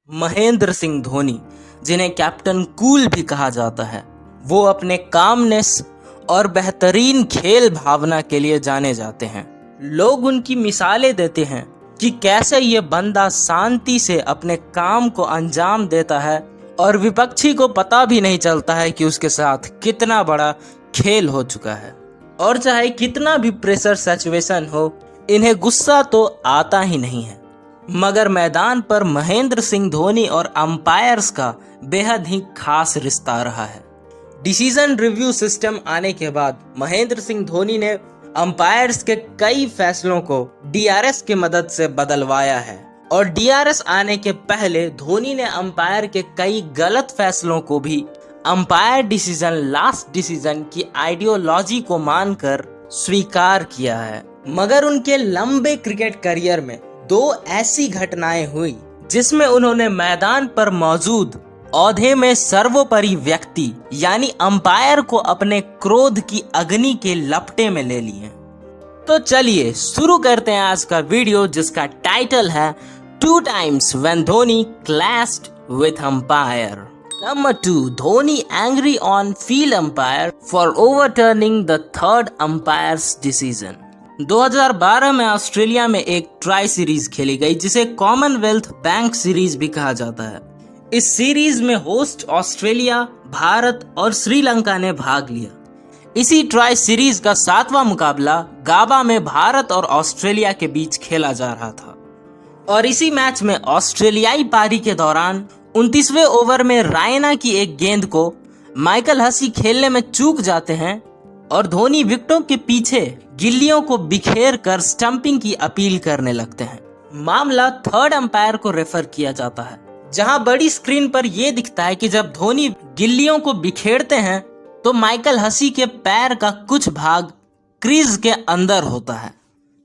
महेंद्र सिंह धोनी, जिन्हें captain cool भी कहा जाता है, वो अपने कामनेस और बेहतरीन खेल भावना के लिए जाने जाते हैं। लोग उनकी मिसालें देते हैं कि कैसे ये बंदा शांति से अपने काम को अंजाम देता है और विपक्षी को पता भी नहीं चलता है कि उसके साथ कितना बड़ा खेल हो चुका है। और चाहे कितना भी प्रेशर सिचुएशन हो, इन्हें गुस्सा तो आता ही नहीं है। मगर मैदान पर महेंद्र सिंह धोनी और अंपायर्स का बेहद ही खास रिश्ता रहा है। डिसीजन रिव्यू सिस्टम आने के बाद महेंद्र सिंह धोनी ने अंपायर्स के कई फैसलों को डीआरएस की मदद से बदलवाया है, और डीआरएस आने के पहले धोनी ने अंपायर के कई गलत फैसलों को भी अंपायर डिसीजन लास्ट डिसीजन की आइडियोलॉजी को मानकर स्वीकार किया है। मगर उनके लंबे क्रिकेट करियर में दो ऐसी घटनाएं हुई जिसमें उन्होंने मैदान पर मौजूद औहदे में सर्वोपरि व्यक्ति यानी अंपायर को अपने क्रोध की अग्नि के लपटे में ले लिए। तो चलिए शुरू करते हैं आज का वीडियो, जिसका टाइटल है 2 times when Dhoni clashed with umpire। Number 2, Dhoni angry on field umpire for overturning the third umpire's decision। 2012 में ऑस्ट्रेलिया में एक ट्राई सीरीज खेली गई, जिसे कॉमनवेल्थ बैंक सीरीज भी कहा जाता है। इस सीरीज में होस्ट ऑस्ट्रेलिया, भारत और श्रीलंका ने भाग लिया। इसी ट्राई सीरीज का 7वां मुकाबला गाबा में भारत और ऑस्ट्रेलिया के बीच खेला जा रहा था। और इसी मैच में ऑस्ट्रेलियाई पारी के दौरान 29वें ओवर में रायना की एक गेंद को माइकल हसी खेलने में चूक जाते हैं और धोनी विकेटों के पीछे गिल्लियों को बिखेर कर स्टंपिंग की अपील करने लगते हैं। मामला थर्ड अंपायर को रेफर किया जाता है, जहां बड़ी स्क्रीन पर यह दिखता है कि जब धोनी गिल्लियों को बिखेरते हैं तो माइकल हसी के पैर का कुछ भाग क्रीज के अंदर होता है।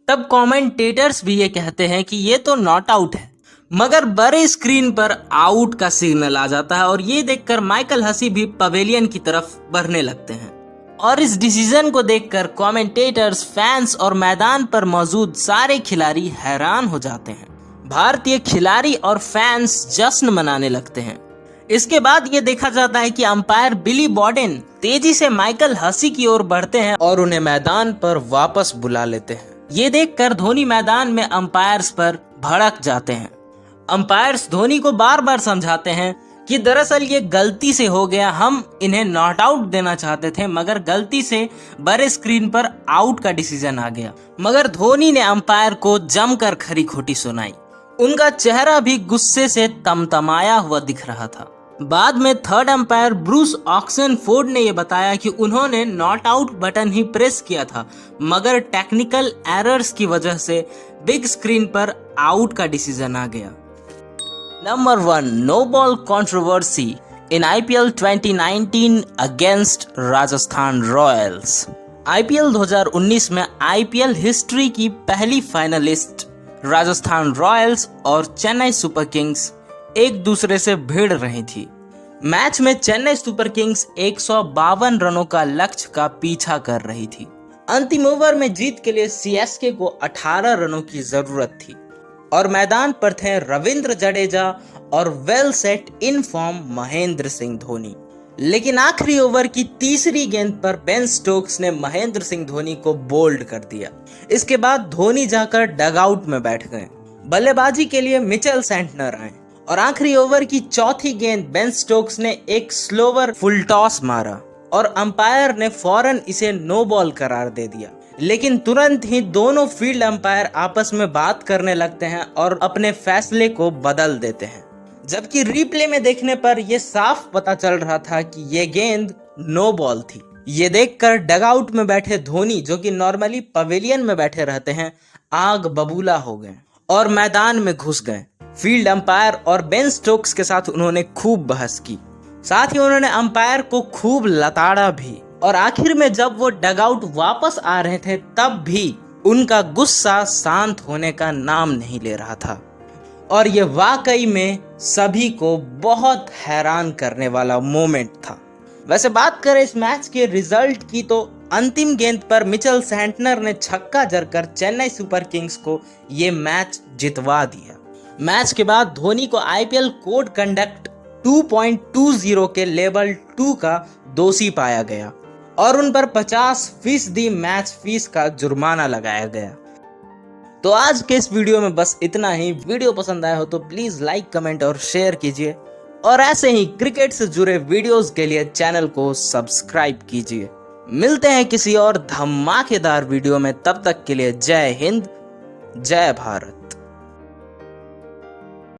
तब कमेंटेटर्स भी ये कहते हैं कि ये तो नॉट आउट है, मगर बड़े स्क्रीन पर आउट का सिग्नल आ जाता है और ये देखकर माइकल हसी भी पवेलियन की तरफ बढ़ने लगते हैं। और इस डिसीजन को देखकर कमेंटेटर्स, फैंस और मैदान पर मौजूद सारे खिलाड़ी हैरान हो जाते हैं। भारतीय खिलाड़ी और फैंस जश्न मनाने लगते हैं। इसके बाद ये देखा जाता है कि अंपायर बिली बॉडेन तेजी से माइकल हसी की ओर बढ़ते हैं और उन्हें मैदान पर वापस बुला लेते हैं। ये देखकर धोनी मैदान में अंपायर्स पर भड़क जाते हैं। अंपायर्स धोनी को बार बार समझाते हैं कि दरअसल ये गलती से हो गया, हम इन्हें नॉट आउट देना चाहते थे, मगर गलती से बड़े स्क्रीन पर आउट का डिसीजन आ गया। मगर धोनी ने अंपायर को जमकर खरी खोटी सुनाई। उनका चेहरा भी गुस्से से तमतमाया हुआ दिख रहा था। बाद में थर्ड अंपायर ब्रूस ऑक्सेनफोर्ड ने यह बताया कि उन्होंने नॉट आउट बटन ही प्रेस किया था, मगर टेक्निकल एरर्स की वजह से बिग स्क्रीन पर आउट का डिसीजन आ गया। Number 1, no ball controversy in IPL 2019 against Rajasthan Royals. IPL 2019 में आईपीएल हिस्ट्री की पहली फाइनलिस्ट राजस्थान रॉयल्स और चेन्नई सुपर किंग्स एक दूसरे से भिड़ रही थी। मैच में चेन्नई सुपर किंग्स 152 रनों का लक्ष्य का पीछा कर रही थी। अंतिम ओवर में जीत के लिए सीएसके को 18 रनों की जरूरत थी और मैदान पर थे रविंद्र जडेजा और well set in form Mahendra Singh Dhoni. लेकिन आखिरी ओवर की तीसरी गेंद पर बेन स्टोक्स ने महेंद्र सिंह धोनी को बोल्ड कर दिया। इसके बाद धोनी जाकर डगआउट में बैठ गए। बल्लेबाजी के लिए मिचेल सेंटनर आए और आखिरी ओवर की चौथी गेंद बेन स्टोक्स ने एक स्लोवर फुल टॉस मारा और अंपायर ने फौरन इसे नो बॉल करार दे दिया। लेकिन तुरंत ही दोनों फील्ड अंपायर आपस में बात करने लगते हैं और अपने फैसले को बदल देते हैं, जबकि रिप्ले में देखने पर यह साफ पता चल रहा था कि यह गेंद नो बॉल थी। ये देखकर डगआउट में बैठे धोनी, जो कि नॉर्मली पवेलियन में बैठे रहते हैं, आग बबूला हो गए और मैदान में घुस गए। फील्ड अंपायर और बेन स्टोक्स के साथ उन्होंने खूब बहस की, साथ ही उन्होंने अंपायर को खूब लताड़ा भी। और आखिर में जब वो डगआउट वापस आ रहे थे, तब भी उनका गुस्सा शांत होने का नाम नहीं ले रहा था। और ये वाकई में सभी को बहुत हैरान करने वाला मोमेंट था। वैसे बात करें इस मैच के रिजल्ट की, तो अंतिम गेंद पर मिचेल सेंटनर ने छक्का जड़कर चेन्नई सुपर किंग्स को ये मैच जितवा दिया। मैच के बाद धोनी को आईपीएल कोड कंडक्ट 2.20 के लेवल 2 का दोषी पाया गया और उन पर 50% मैच फीस का जुर्माना लगाया गया। तो आज के इस वीडियो में बस इतना ही। वीडियो पसंद आया हो तो प्लीज लाइक, कमेंट और शेयर कीजिए और ऐसे ही क्रिकेट से जुड़े वीडियोस के लिए चैनल को सब्सक्राइब कीजिए। मिलते हैं किसी और धमाकेदार वीडियो में, तब तक के लिए जय हिंद, जय भारत।